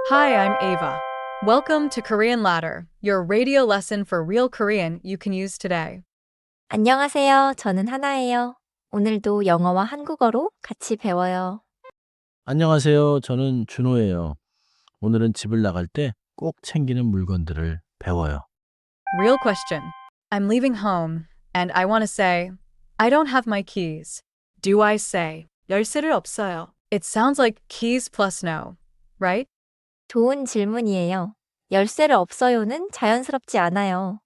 Hi, I'm Ava. Welcome to Korean Ladder, your radio lesson for real Korean you can use today. 안녕하세요. 저는 하나예요. 오늘도 영어와 한국어로 같이 배워요. 안녕하세요. 저는 준호예요. 오늘은 집을 나갈 때 꼭 챙기는 물건들을 배워요. Real question. I'm leaving home, and I want to say, I don't have my keys. Do I say, 열쇠를 없어요? It sounds like keys plus no, right? 좋은 질문이에요. 열쇠를 없어요는 자연스럽지 않아요.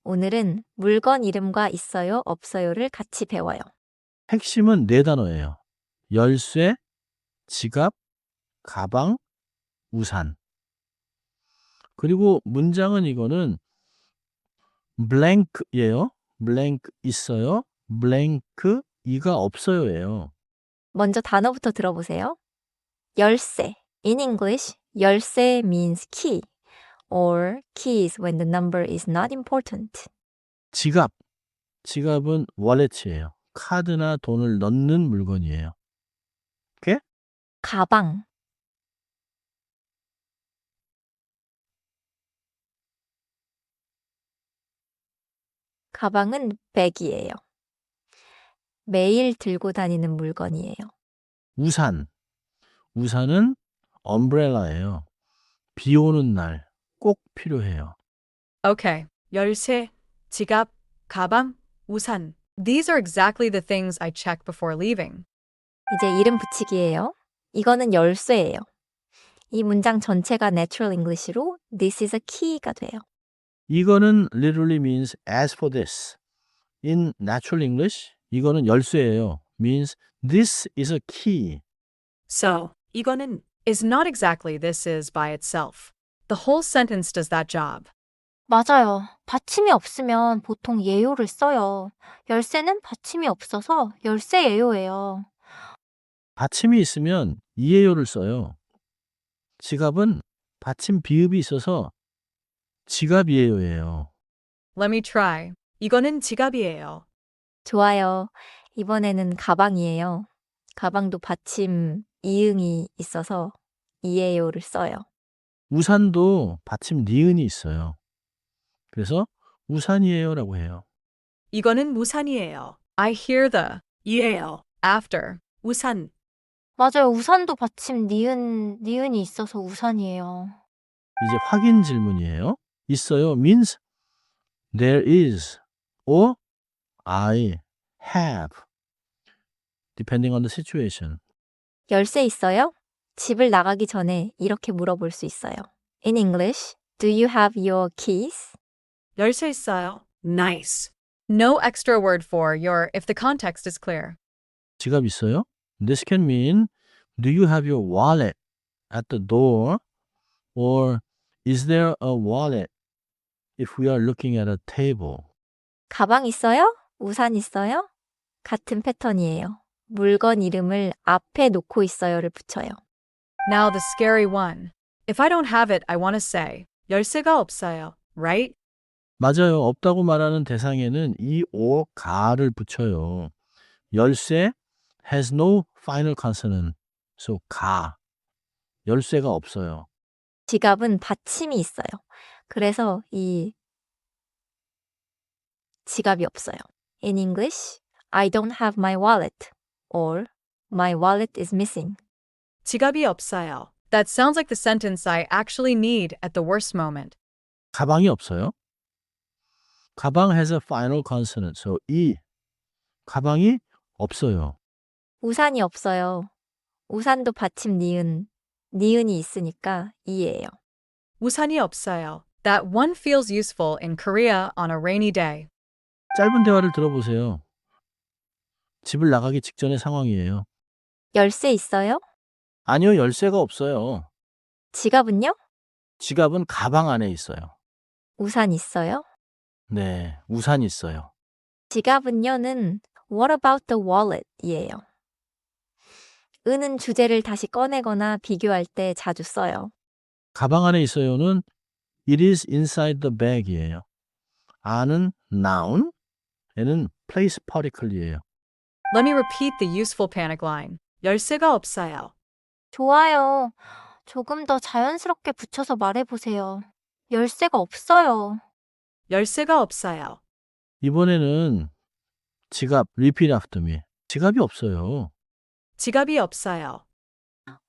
오늘은 물건 이름과 있어요, 없어요를 같이 배워요. 핵심은 네 단어예요. 열쇠, 지갑, 가방, 우산. 그리고 문장은 이거는 blank예요. blank 있어요. blank 이가 없어요예요. 먼저 단어부터 들어보세요. 열쇠. In English, 열쇠 means key or keys when the number is not important. 지갑. 지갑은 wallet이에요. 카드나 돈을 넣는 물건이에요. 오케이? 가방. 가방은 백이에요. 매일 들고 다니는 물건이에요. 우산. 우산은 umbrella예요. 비 오는 날 꼭 필요해요. Okay. 열쇠, 지갑, 가방, 우산. These are exactly the things I check before leaving. 이제 이름 붙이기예요. 이거는 열쇠예요. 이 문장 전체가 Natural English로 This is a key가 돼요. 이거는 literally means as for this. In natural English, 이거는 열쇠예요. means this is a key. So, 이거는 is not exactly this is by itself. The whole sentence does that job. 맞아요. 받침이 없으면 보통 예요를 써요. 열쇠는 받침이 없어서 열쇠예요예요. 받침이 있으면 이에요를 써요. 지갑은 받침 비읍이 있어서 지갑이에요예요. Let me try. 이거는 지갑이에요. 좋아요. 이번에는 가방이에요. 가방도 받침 이응이 있어서 이에요를 써요. 우산도 받침 니은이 있어요. 그래서 우산이에요라고 해요. 이거는 우산이에요. I hear the 이에요 after 우산. 맞아요. 우산도 받침 니은이 있어서 우산이에요. 이제 확인 질문이에요. 있어요 means there is or I have depending on the situation. 열쇠 있어요? 집을 나가기 전에 이렇게 물어볼 수 있어요. In English, do you have your keys? 열쇠 있어요. Nice. No extra word for your if the context is clear. 지갑 있어요? This can mean do you have your wallet at the door or is there a wallet if we are looking at a table. 가방 있어요? 우산 있어요? 같은 패턴이에요. 물건 이름을 앞에 놓고 있어요를 붙여요. Now the scary one. If I don't have it, I want to say 열쇠가 없어요. Right? 맞아요. 없다고 말하는 대상에는 이 or 가를 붙여요. 열쇠 has no final consonant. So 가. 열쇠가 없어요. 지갑은 받침이 있어요. 그래서 이 지갑이 없어요. In English, I don't have my wallet or my wallet is missing. 지갑이 없어요. That sounds like the sentence I actually need at the worst moment. 가방이 없어요. 가방 has a final consonant. So 이 가방이 없어요. 우산이 없어요. 우산도 받침 니은이 있으니까 이예요. 우산이 없어요. That one feels useful in Korea on a rainy day. 짧은 대화를 들어보세요. 집을 나가기 직전의 상황이에요. 열쇠 있어요? 아니요, 열쇠가 없어요. 지갑은요? 지갑은 가방 안에 있어요. 우산 있어요? 네, 우산 있어요. 지갑은요는 What about the wallet? 이에요. 은은 주제를 다시 꺼내거나 비교할 때 자주 써요. 가방 안에 있어요는 It is inside the bag이에요. 안은 noun, 얘는 place particle이에요. Let me repeat the useful panic line. 열쇠가 없어요. 좋아요. 조금 더 자연스럽게 붙여서 말해보세요. 열쇠가 없어요. 열쇠가 없어요. 이번에는 지갑, repeat after me. 지갑이 없어요. 지갑이 없어요.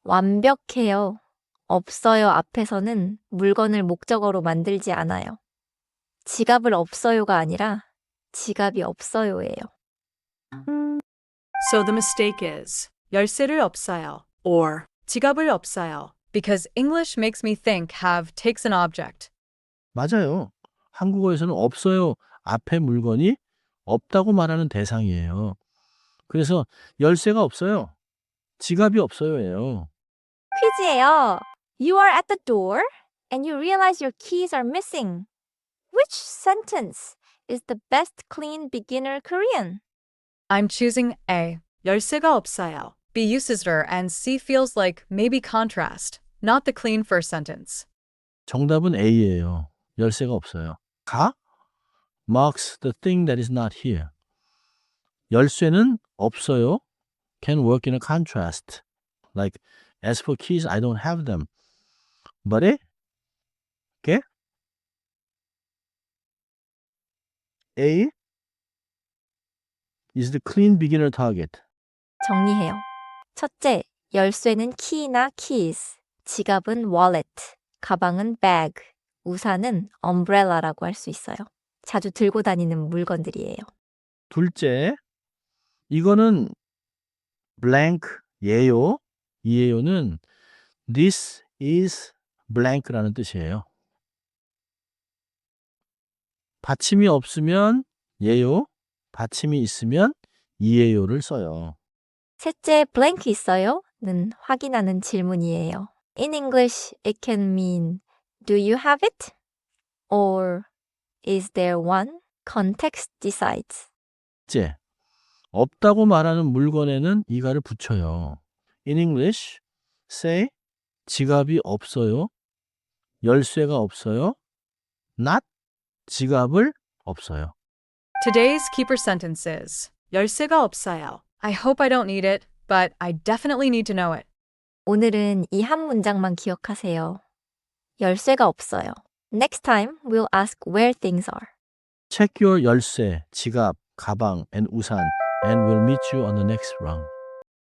완벽해요. 없어요 앞에서는 물건을 목적어로 만들지 않아요. 지갑을 없어요가 아니라 지갑이 없어요예요. So the mistake is 열쇠를 없어요 or 지갑을 없어요 because English makes me think have takes an object. 맞아요. 한국어에서는 없어요. 앞에 물건이 없다고 말하는 대상이에요. 그래서 열쇠가 없어요. 지갑이 없어요예요. 퀴즈예요. You are at the door and you realize your keys are missing. Which sentence is the best clean beginner Korean? I'm choosing A. 열쇠가 없어요. B uses her and C feels like maybe contrast, not the clean first sentence. 정답은 A예요. 열쇠가 없어요. 가 marks the thing that is not here. 열쇠는 없어요. Can work in a contrast. Like, as for keys, I don't have them. But ¿qué? A is the clean beginner target. 정리해요. 첫째, 열쇠는 key나 keys, 지갑은 wallet, 가방은 bag, 우산은 umbrella라고 할 수 있어요. 자주 들고 다니는 물건들이에요. 둘째, 이거는 blank 예요. 이 예요는 this is blank라는 뜻이에요. 받침이 없으면 예요, 받침이 있으면 이예요를 써요. 셋째, blank 있어요? 는 확인하는 질문이에요. In English, it can mean do you have it? Or is there one? Context decides. 째, 없다고 말하는 물건에는 이가를 붙여요. In English, say 지갑이 없어요. 열쇠가 없어요. not 지갑을 없어요. Today's keeper sentence is 열쇠가 없어요. I hope I don't need it, but I definitely need to know it. 오늘은 이 한 문장만 기억하세요. 열쇠가 없어요. Next time, we'll ask where things are. Check your 열쇠, 지갑, 가방, and 우산, and we'll meet you on the next round.